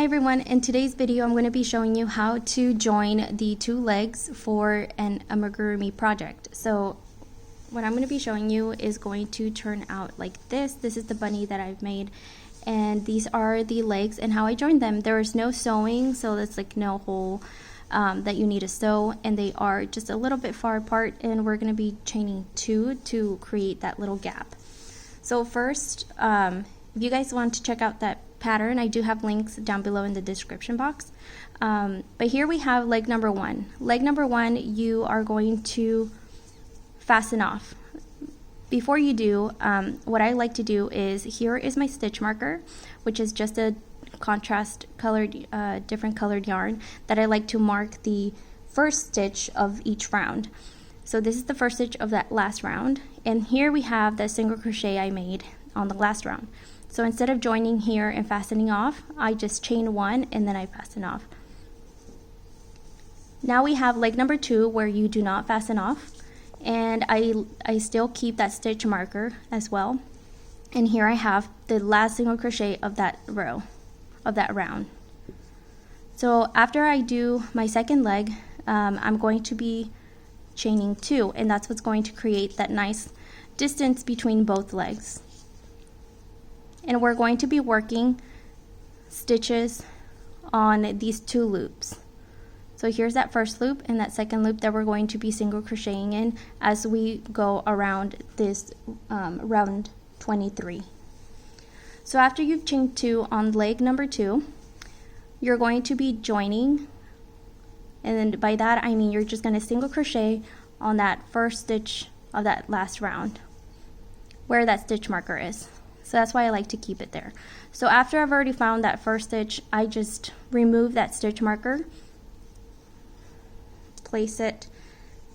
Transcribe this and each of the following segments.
everyone, in today's video I'm going to be showing you how to join the two legs for an amigurumi project. So what I'm going to be showing you is going to turn out like this. This is the bunny that I've made, and these are the legs and how I joined them. There is no sewing, so that's like no hole that you need to sew, and they are just a little bit far apart, and we're going to be chaining two to create that little gap. So first, if you guys want to check out that pattern, I do have links down below in the description box. But here we have leg number one. Leg number one, you are going to fasten off. Before you do, what I like to do is, here is my stitch marker, which is just a contrast colored, different colored yarn that I like to mark the first stitch of each round. So this is the first stitch of that last round, and here we have the single crochet I made on the last round. So instead of joining here and fastening off, I just chain one and then I fasten off. Now we have leg number two where you do not fasten off, and I still keep that stitch marker as well. And here I have the last single crochet of that row, of that round. So after I do my second leg, I'm going to be chaining two, and that's what's going to create that nice distance between both legs. And we're going to be working stitches on these two loops. So here's that first loop and that second loop that we're going to be single crocheting in as we go around this round 23. So after you've chained two on leg number two, you're going to be joining, and by that I mean you're just going to single crochet on that first stitch of that last round where that stitch marker is. So that's why I like to keep it there. So after I've already found that first stitch, I just remove that stitch marker, place it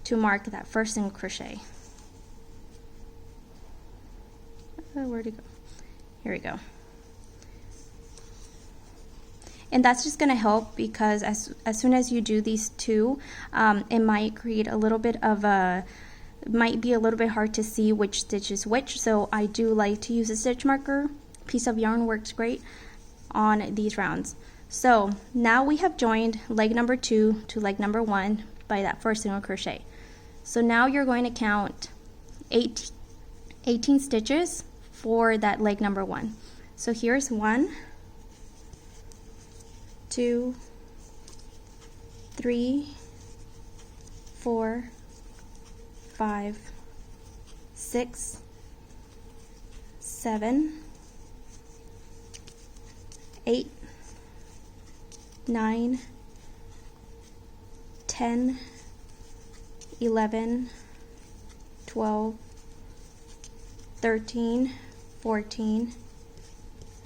to mark that first single crochet. Where'd it go? Here we go. And that's just going to help because as soon as you do these two, it might create a little bit of a, might be a little bit hard to see which stitch is which, so I do like to use a stitch marker. Piece of yarn works great on these rounds. So now we have joined leg number two to leg number one by that first single crochet. So now you're going to count 18 stitches for that leg number one. So here's 1, 2, 3, 4, 5, 6, 7, 8, 9, 10, 11, 12, 13, 14,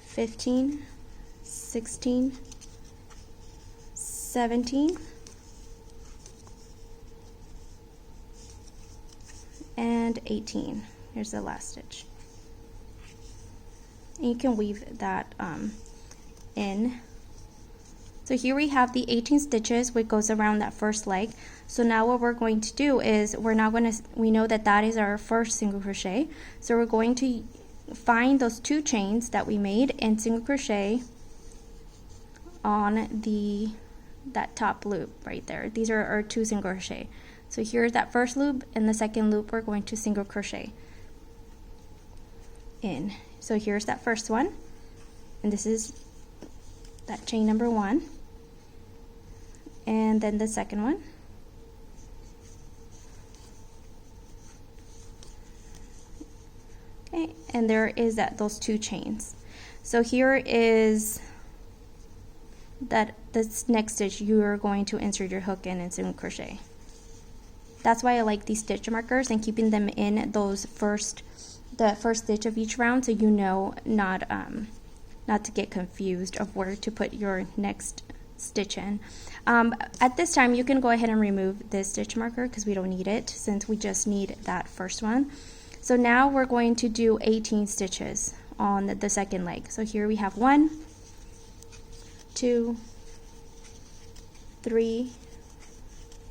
15, 16, 17, and 18. Here's the last stitch. And you can weave that in. So here we have the 18 stitches which goes around that first leg. So now what we're going to do is we know that that is our first single crochet. So we're going to find those two chains that we made and single crochet on that top loop right there. These are our two single crochet. So here's that first loop, and the second loop we're going to single crochet in. So here's that first one, and this is that chain number one, and then the second one, okay, and there is those two chains. So here is this next stitch you are going to insert your hook in and single crochet. That's why I like these stitch markers and keeping them in those the first stitch of each round, so you know not to get confused of where to put your next stitch in. At this time you can go ahead and remove this stitch marker because we don't need it since we just need that first one. So now we're going to do 18 stitches on the second leg. So here we have 1, 2, 3,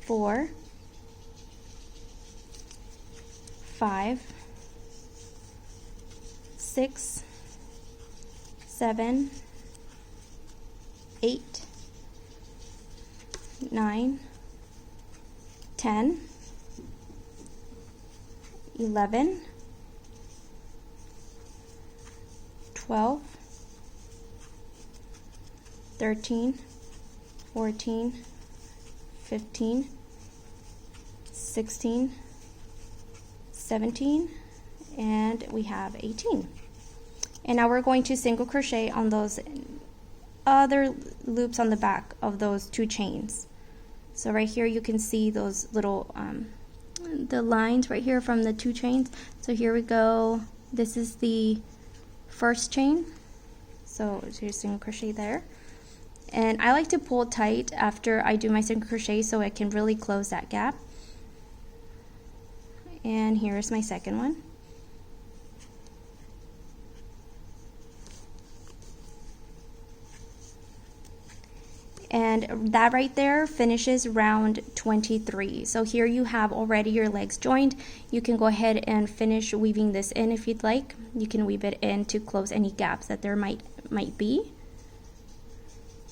4, 5, 6, 7, 8, 9, 10, 11, 12, 13, 14, 15, 16, 17, and we have 18. And now we're going to single crochet on those other loops on the back of those 2 chains. So right here you can see those little the lines right here from the 2 chains. So here we go. This is the first chain. So here's single crochet there. And I like to pull tight after I do my single crochet so I can really close that gap. And here's my second one. And that right there finishes round 23. So here you have already your legs joined. You can go ahead and finish weaving this in if you'd like. You can weave it in to close any gaps that there might be.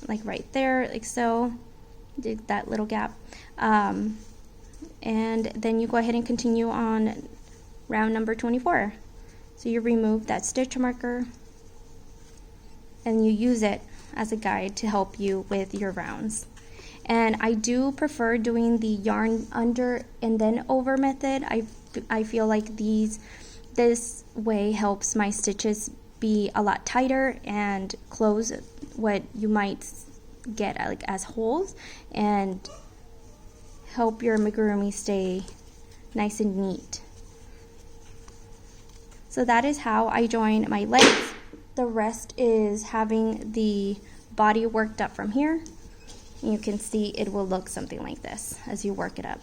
Like right there, like so, that little gap. And then you go ahead and continue on round number 24. So you remove that stitch marker and you use it as a guide to help you with your rounds. And I do prefer doing the yarn under and then over method. I feel like this way helps my stitches be a lot tighter and close what you might get like as holes and help your amigurumi stay nice and neat. So that is how I join my legs. The rest is having the body worked up from here. You can see it will look something like this as you work it up.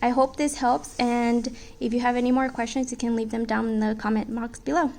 I hope this helps, and if you have any more questions, you can leave them down in the comment box below.